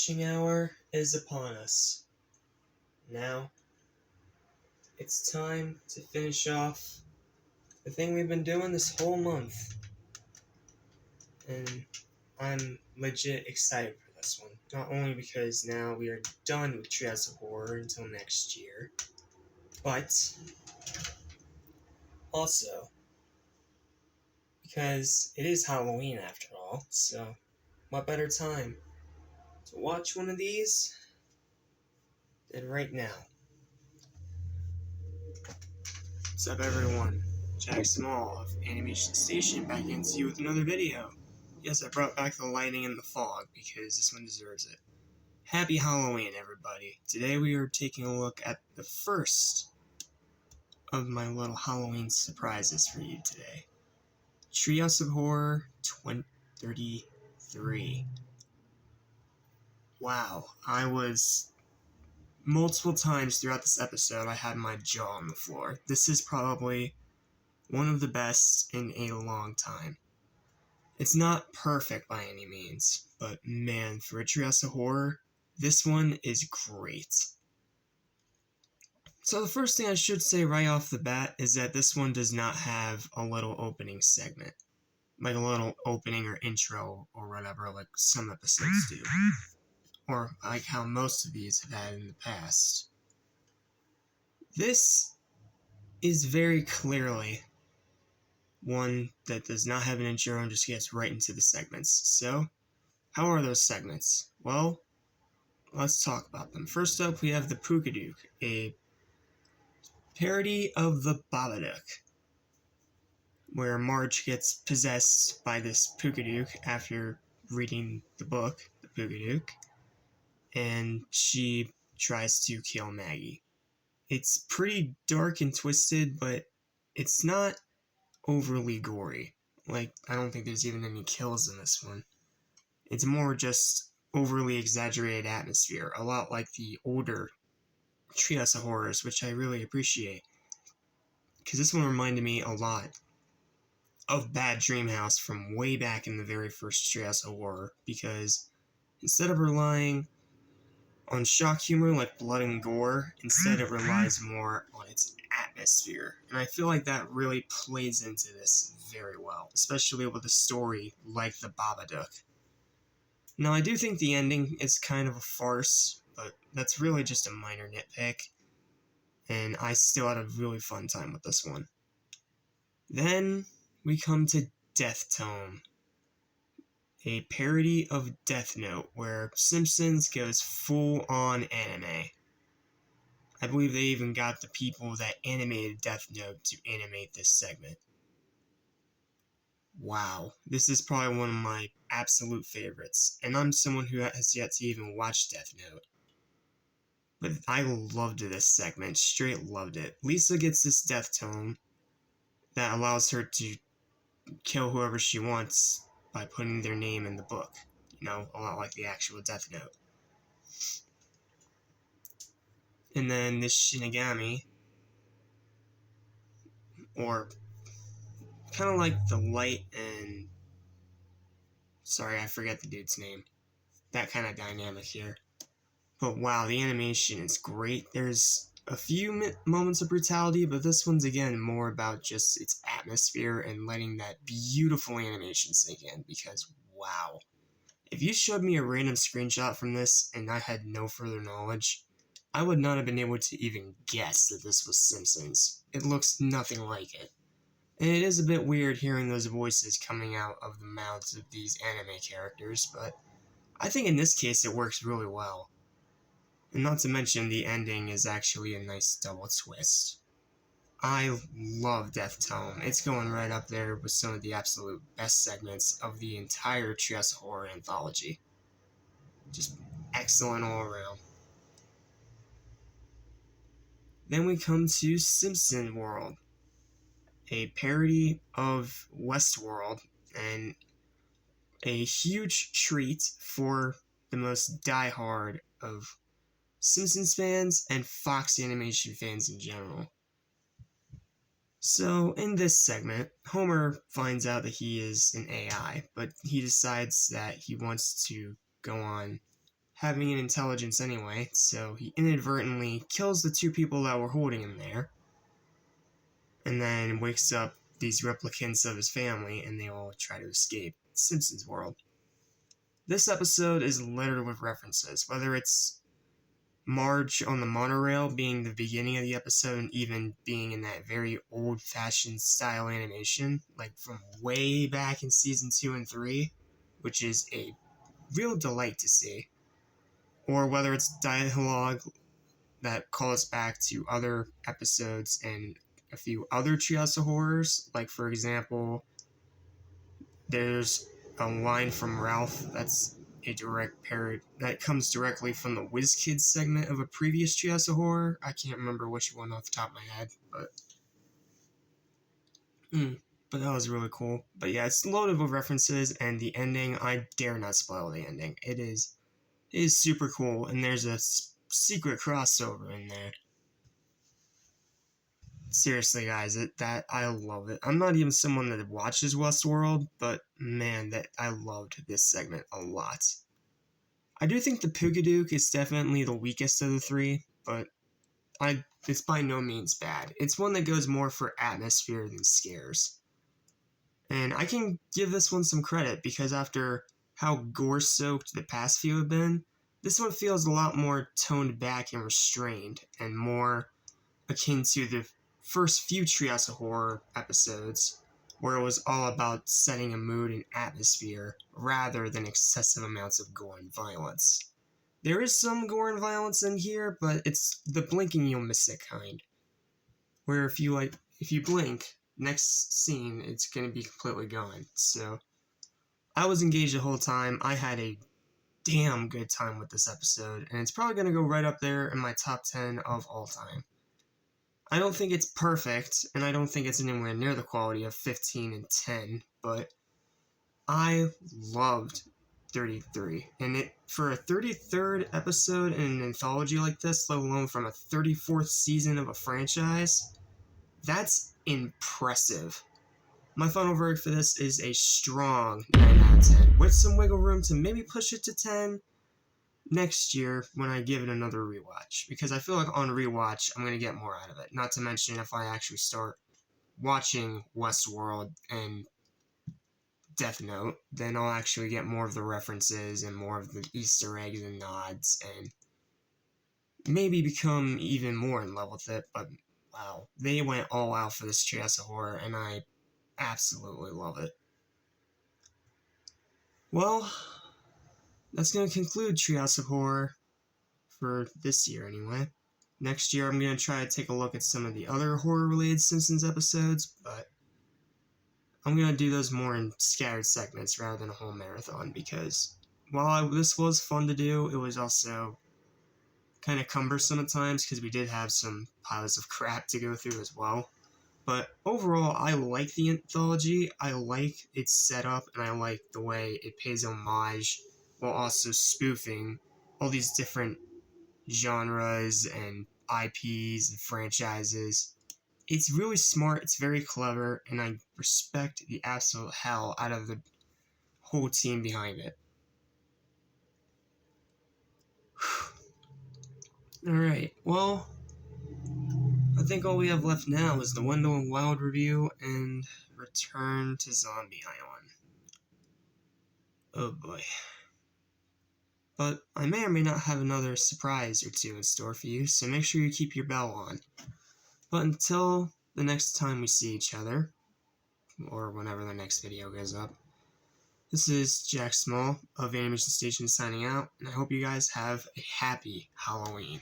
witching hour is upon us. Now, it's time to finish off the thing we've been doing this whole month. And I'm legit excited for this one. Not only because now we are done with Treehouse of Horror until next year, but also because it is Halloween after all, so what better time to watch one of these than right now. What's up, everyone? Jack Small of AnimationStation back into you with another video. Yes, I brought back the lighting and the fog because this one deserves it. Happy Halloween, everybody. Today we are taking a look at the first of my little Halloween surprises for you today. Treehouse of Horror 2033. Wow, I was... multiple times throughout this episode I had my jaw on the floor. This is probably one of the best in a long time. It's not perfect by any means, but man, for a Treehouse of Horror, this one is great. So the first thing I should say right off the bat is that this one does not have a little opening segment. Like a little opening or intro or whatever like some episodes do. Or like how most of these have had in the past. This is very clearly one that does not have an intro and just gets right into the segments. So, how are those segments? Well, let's talk about them. First up, we have the Pookadook, a parody of the Babadook, where Marge gets possessed by this Pookadook after reading the book, The Pookadook, and she tries to kill Maggie. It's pretty dark and twisted, but it's not overly gory. Like, I don't think there's even any kills in this one. It's more just overly exaggerated atmosphere, a lot like the older Treehouse of Horrors, which I really appreciate. Because this one reminded me a lot of Bad Dream House from way back in the very first Treehouse of Horror, because instead of relying on shock humor like blood and gore, instead it relies more on its atmosphere. And I feel like that really plays into this very well, especially with a story like the Babadook. Now, I do think the ending is kind of a farce, but that's really just a minor nitpick, and I still had a really fun time with this one. Then we come to Death Tome, a parody of Death Note, where Simpsons goes full-on anime. I believe they even got the people that animated Death Note to animate this segment. Wow, this is probably one of my absolute favorites, and I'm someone who has yet to even watch Death Note. But I loved this segment, straight loved it. Lisa gets this Death Tome that allows her to kill whoever she wants by putting their name in the book. You know, a lot like the actual Death Note. And then this Shinigami, or kind of like the light and... sorry, I forget the dude's name. That kind of dynamic here. But wow, the animation is great. There's a few moments of brutality, but this one's again more about just its atmosphere and letting that beautiful animation sink in, because wow. If you showed me a random screenshot from this and I had no further knowledge, I would not have been able to even guess that this was Simpsons. It looks nothing like it. And it is a bit weird hearing those voices coming out of the mouths of these anime characters, but I think in this case it works really well. And not to mention the ending is actually a nice double twist. I love Death Tome. It's going right up there with some of the absolute best segments of the entire Treehouse of Horror anthology. Just excellent all around. Then we come to Simpson World, a parody of Westworld, and a huge treat for the most diehard of Simpsons fans and Fox Animation fans in general. So, in this segment, Homer finds out that he is an AI, but he decides that he wants to go on having an intelligence anyway, so he inadvertently kills the two people that were holding him there, and then wakes up these replicants of his family, and they all try to escape Simpsons world. This episode is littered with references, whether it's Marge on the monorail being the beginning of the episode and even being in that very old-fashioned style animation, like from way back in season 2 and 3, which is a real delight to see. Or whether it's dialogue that calls back to other episodes and a few other Treehouse of Horrors, like for example, there's a line from Ralph that's a direct parody that comes directly from the WizKids segment of a previous Treehouse of Horror. I can't remember which one off the top of my head, but that was really cool. But yeah, it's loaded with references, and the ending, I dare not spoil the ending. It is super cool, and there's a secret crossover in there. Seriously, guys, that I love it. I'm not even someone that watches Westworld, but man, that I loved this segment a lot. I do think the Pugaduke is definitely the weakest of the three, but it's by no means bad. It's one that goes more for atmosphere than scares. And I can give this one some credit, because after how gore-soaked the past few have been, this one feels a lot more toned back and restrained, and more akin to the first few Treehouse of Horror episodes, where it was all about setting a mood and atmosphere rather than excessive amounts of gore and violence. There is some gore and violence in here, but it's the blinking you'll miss it kind. Where if you blink, next scene it's gonna be completely gone. So I was engaged the whole time. I had a damn good time with this episode, and it's probably gonna go right up there in my top 10 of all time. I don't think it's perfect, and I don't think it's anywhere near the quality of 15 and 10, but I loved 33. And for a 33rd episode in an anthology like this, let alone from a 34th season of a franchise, that's impressive. My final verdict for this is a strong 9 out of 10, with some wiggle room to maybe push it to 10 next year when I give it another rewatch, because I feel like on rewatch I'm going to get more out of it. Not to mention if I actually start watching Westworld and Death Note, then I'll actually get more of the references and more of the Easter eggs and nods, and maybe become even more in love with it. But wow, they went all out for this Treehouse of Horror, and I absolutely love it. Well, that's going to conclude Treehouse of Horror for this year anyway. Next year I'm going to try to take a look at some of the other horror-related Simpsons episodes, but I'm going to do those more in scattered segments rather than a whole marathon, because while this was fun to do, it was also kind of cumbersome at times, because we did have some piles of crap to go through as well. But overall, I like the anthology, I like its setup, and I like the way it pays homage while also spoofing all these different genres and IPs and franchises. It's really smart, it's very clever, and I respect the absolute hell out of the whole team behind it. Alright, well, I think all we have left now is the Wendell and Wild review and Return to Zombie Island. Oh boy. But I may or may not have another surprise or two in store for you, so make sure you keep your bell on. But until the next time we see each other, or whenever the next video goes up, this is Jack Small of AnimationStation signing out, and I hope you guys have a happy Halloween.